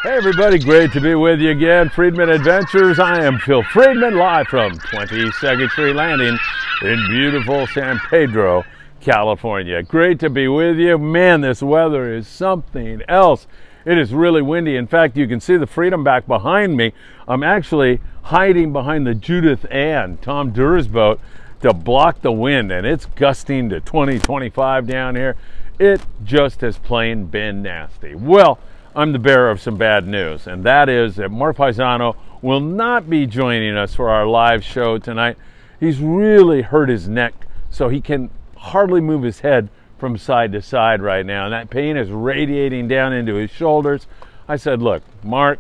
Hey everybody, great to be with you again. Friedman Adventures. I am Phil Friedman, live from 22nd Street Landing in beautiful San Pedro, California. Great to be with you. Man, this weather is something else. It is really windy. In fact, you can see the Freedom back behind me. I'm actually hiding behind the Judith Ann, Tom Durr's boat, to block the wind, and it's gusting to 20, 25 down here. It just has plain been nasty. Well, I'm the bearer of some bad news, and that is that Mark Pisano will not be joining us for our live show tonight. He's really hurt his neck, so he can hardly move his head from side to side right now, and that pain is radiating down into his shoulders. I said, look, Mark,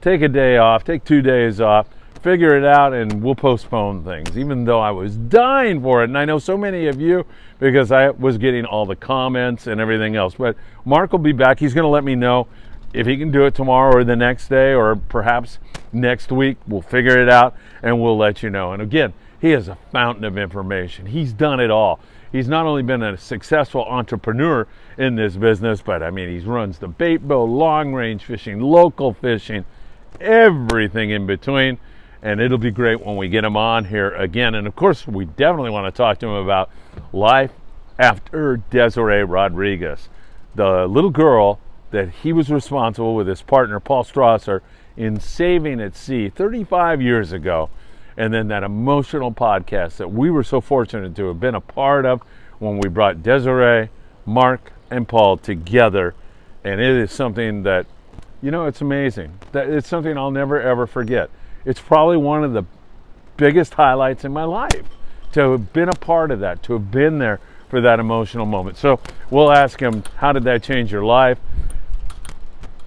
take a day off, take 2 days off, figure it out, and we'll postpone things, even though I was dying for it. And I know so many of you, because I was getting all the comments and everything else. But Mark will be back. He's going to let me know if he can do it tomorrow or the next day or perhaps next week. We'll figure it out and we'll let you know. And again, he is a fountain of information. He's done it all. He's not only been a successful entrepreneur in this business, but I mean, he runs the bait boat, long range fishing, local fishing, everything in between. And it'll be great when we get him on here again. And of course, we definitely want to talk to him about life after Desiree Rodriguez, the little girl that he was responsible with his partner, Paul Strasser, in saving at sea 35 years ago. And then that emotional podcast that we were so fortunate to have been a part of when we brought Desiree, Mark, and Paul together. And it is something that, you know, it's amazing. It's something I'll never, ever forget. It's probably one of the biggest highlights in my life to have been a part of that, to have been there for that emotional moment. So we'll ask him, how did that change your life?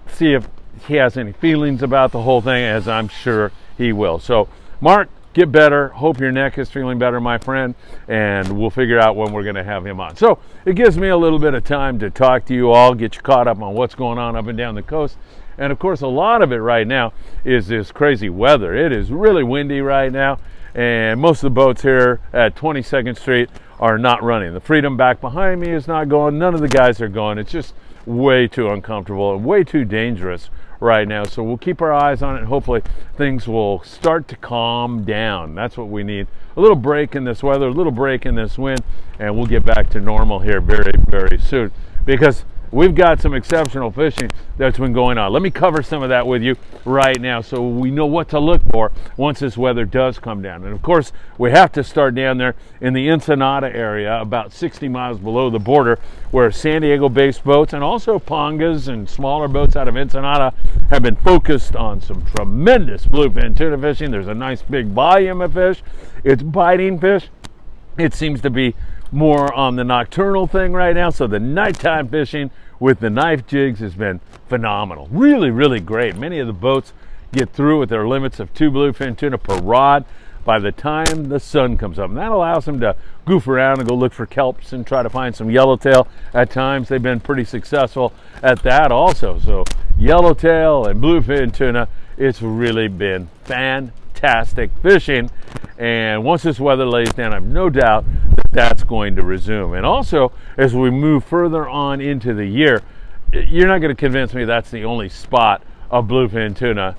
See if he has any feelings about the whole thing, as I'm sure he will. So, Mark, get better. Hope your neck is feeling better, my friend, and we'll figure out when we're going to have him on. So it gives me a little bit of time to talk to you all, get you caught up on what's going on up and down the coast. And of course, a lot of it right now is this crazy weather. It is really windy right now, and most of the boats here at 22nd Street are not running. The Freedom back behind me is not going. None of the guys are going. It's just way too uncomfortable and way too dangerous right now. So we'll keep our eyes on it, and hopefully things will start to calm down. That's what we need. A little break in this weather, a little break in this wind, and we'll get back to normal here very, very soon, because we've got some exceptional fishing that's been going on. Let me cover some of that with you right now so we know what to look for once this weather does come down. And of course, we have to start down there in the Ensenada area, about 60 miles below the border, where San Diego-based boats and also Pongas and smaller boats out of Ensenada have been focused on some tremendous bluefin tuna fishing. There's a nice big volume of fish. It's biting fish. It seems to be more on the nocturnal thing right now, so the nighttime fishing with the knife jigs has been phenomenal. Really, really great. Many of the boats get through with their limits of 2 bluefin tuna per rod by the time the sun comes up, and that allows them to goof around and go look for kelps and try to find some yellowtail. At times they've been pretty successful at that also. So yellowtail and bluefin tuna, it's really been fantastic fishing. And once this weather lays down, I have no doubt that that's going to resume. And also, as we move further on into the year, you're not going to convince me that's the only spot of bluefin tuna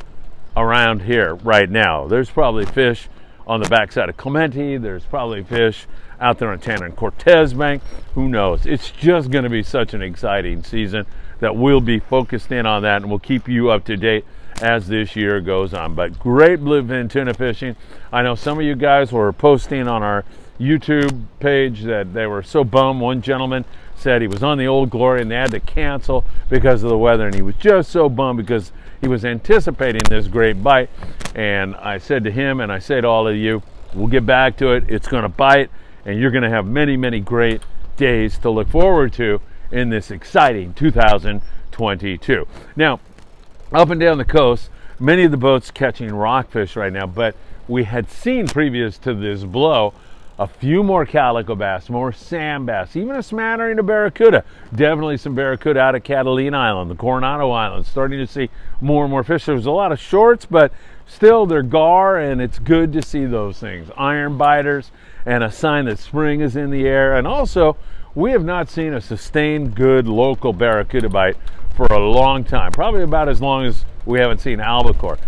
around here right now. There's probably fish on the backside of Clemente. There's probably fish out there on Tanner and Cortez Bank. Who knows? It's just going to be such an exciting season that we'll be focused in on that, and we'll keep you up to date as this year goes on. But great bluefin tuna fishing. I know some of you guys were posting on our YouTube page that they were so bummed. One gentleman said he was on the Old Glory and they had to cancel because of the weather, and he was just so bummed because he was anticipating this great bite. And I said to him, and I say to all of you, we'll get back to it. It's going to bite, and you're going to have many, many great days to look forward to in this exciting 2022. Now, up and down the coast, many of the boats catching rockfish right now, but we had seen previous to this blow a few more calico bass, more sand bass, even a smattering of barracuda. Definitely some barracuda out of Catalina Island, the Coronado Islands, starting to see more and more fish. There was a lot of shorts, but still they're gar, and it's good to see those things. Iron biters and a sign that spring is in the air. And also, we have not seen a sustained good local barracuda bite for a long time, probably about as long as we haven't seen albacore.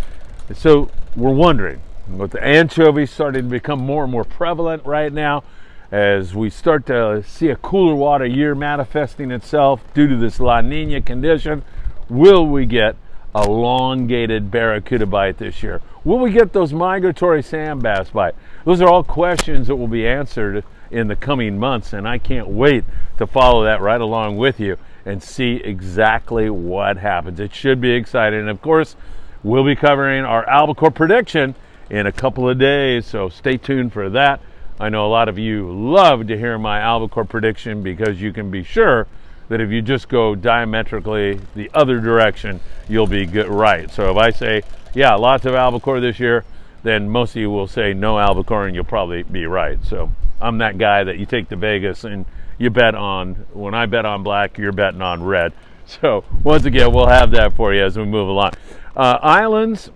So we're wondering, with the anchovies starting to become more and more prevalent right now, as we start to see a cooler water year manifesting itself due to this La Nina condition, will we get a elongated barracuda bite this year? Will we get those migratory sand bass bite? Those are all questions that will be answered in the coming months, and I can't wait to follow that right along with you and see exactly what happens. It should be exciting. And of course, we'll be covering our albacore prediction in a couple of days, so stay tuned for that. I know a lot of you love to hear my albacore prediction because you can be sure that if you just go diametrically the other direction, you'll be good, right. So if I say, yeah, lots of albacore this year, then most of you will say no albacore, and you'll probably be right. So I'm that guy that you take to Vegas and you bet on. When I bet on black, you're betting on red. So once again, we'll have that for you as we move along. Islands,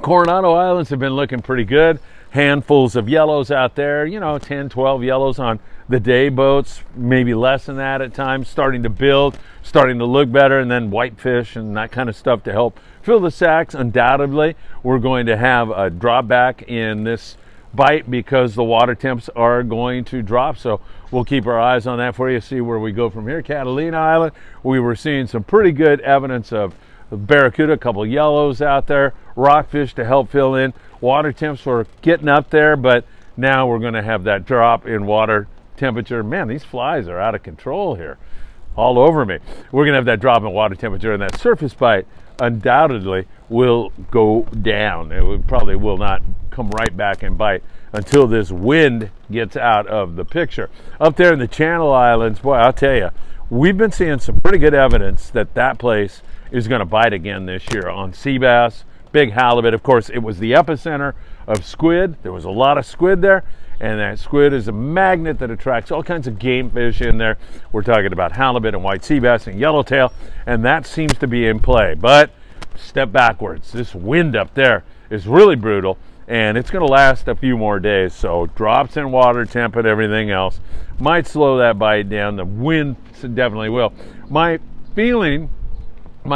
Coronado Islands have been looking pretty good. Handfuls of yellows out there, 10, 12 yellows on the day boats, maybe less than that at times, starting to build, starting to look better, and then whitefish and that kind of stuff to help fill the sacks. Undoubtedly, we're going to have a drawback in this bite because the water temps are going to drop, so we'll keep our eyes on that for you, see where we go from here. Catalina Island, we were seeing some pretty good evidence of barracuda, a couple yellows out there, rockfish to help fill in. Water temps were getting up there, but now we're going to have that drop in water temperature. Man, these flies are out of control here, all over me. We're going to have that drop in water temperature, and that surface bite undoubtedly will go down. It probably will not come right back and bite until this wind gets out of the picture. Up there in the Channel Islands, boy, I'll tell you, we've been seeing some pretty good evidence that that place is going to bite again this year on sea bass, big halibut. Of course, it was the epicenter of squid. There was a lot of squid there, and that squid is a magnet that attracts all kinds of game fish in there. We're talking about halibut and white sea bass and yellowtail, and that seems to be in play. But step backwards. This wind up there is really brutal, and it's going to last a few more days. So drops in water temp and everything else might slow that bite down. The wind definitely will. My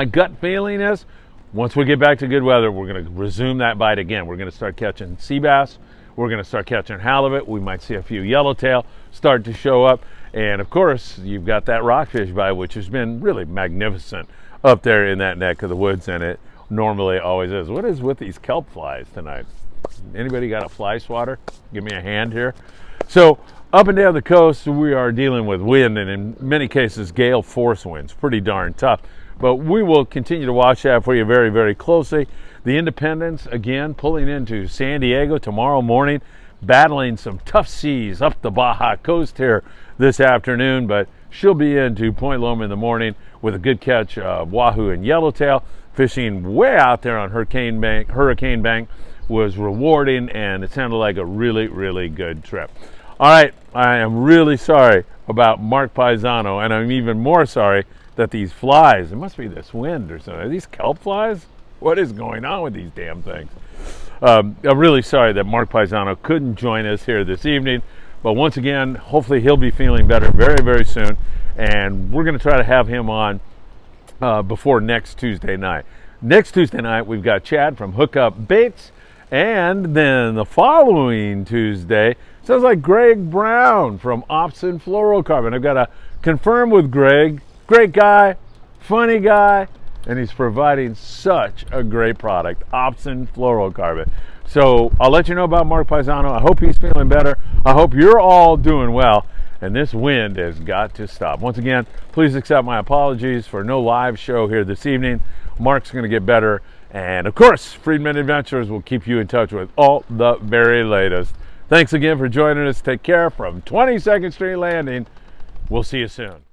gut feeling is once we get back to good weather, we're going to resume that bite again. We're going to start catching sea bass. We're going to start catching halibut. We might see a few yellowtail start to show up. And of course, you've got that rockfish bite, which has been really magnificent up there in that neck of the woods, and it normally always is. What is with these kelp flies tonight? Anybody got a fly swatter? Give me a hand here. So up and down the coast, we are dealing with wind, and in many cases, gale force winds. Pretty darn tough. But we will continue to watch that for you very, very closely. The Independence, again, pulling into San Diego tomorrow morning, battling some tough seas up the Baja coast here this afternoon, but she'll be into Point Loma in the morning with a good catch of wahoo and yellowtail. Fishing way out there on Hurricane Bank was rewarding, and it sounded like a really, really good trip. All right, I am really sorry about Mark Pisano, and I'm even more sorry that these flies, it must be this wind or something. Are these kelp flies? What is going on with these damn things? I'm really sorry that Mark Pisano couldn't join us here this evening, but once again, hopefully he'll be feeling better very, very soon, and we're going to try to have him on before next Tuesday night. Next Tuesday night, we've got Chad from Hook Up Baits, and then the following Tuesday, sounds like Greg Brown from Opsin Fluorocarbon. I've got to confirm with Greg. Great guy, funny guy, and he's providing such a great product, Opsin Fluorocarbon. So I'll let you know about Mark Pisano. I hope he's feeling better. I hope you're all doing well, and this wind has got to stop. Once again, please accept my apologies for no live show here this evening. Mark's going to get better, and of course, Friedman Adventures will keep you in touch with all the very latest. Thanks again for joining us. Take care from 22nd Street Landing. We'll see you soon.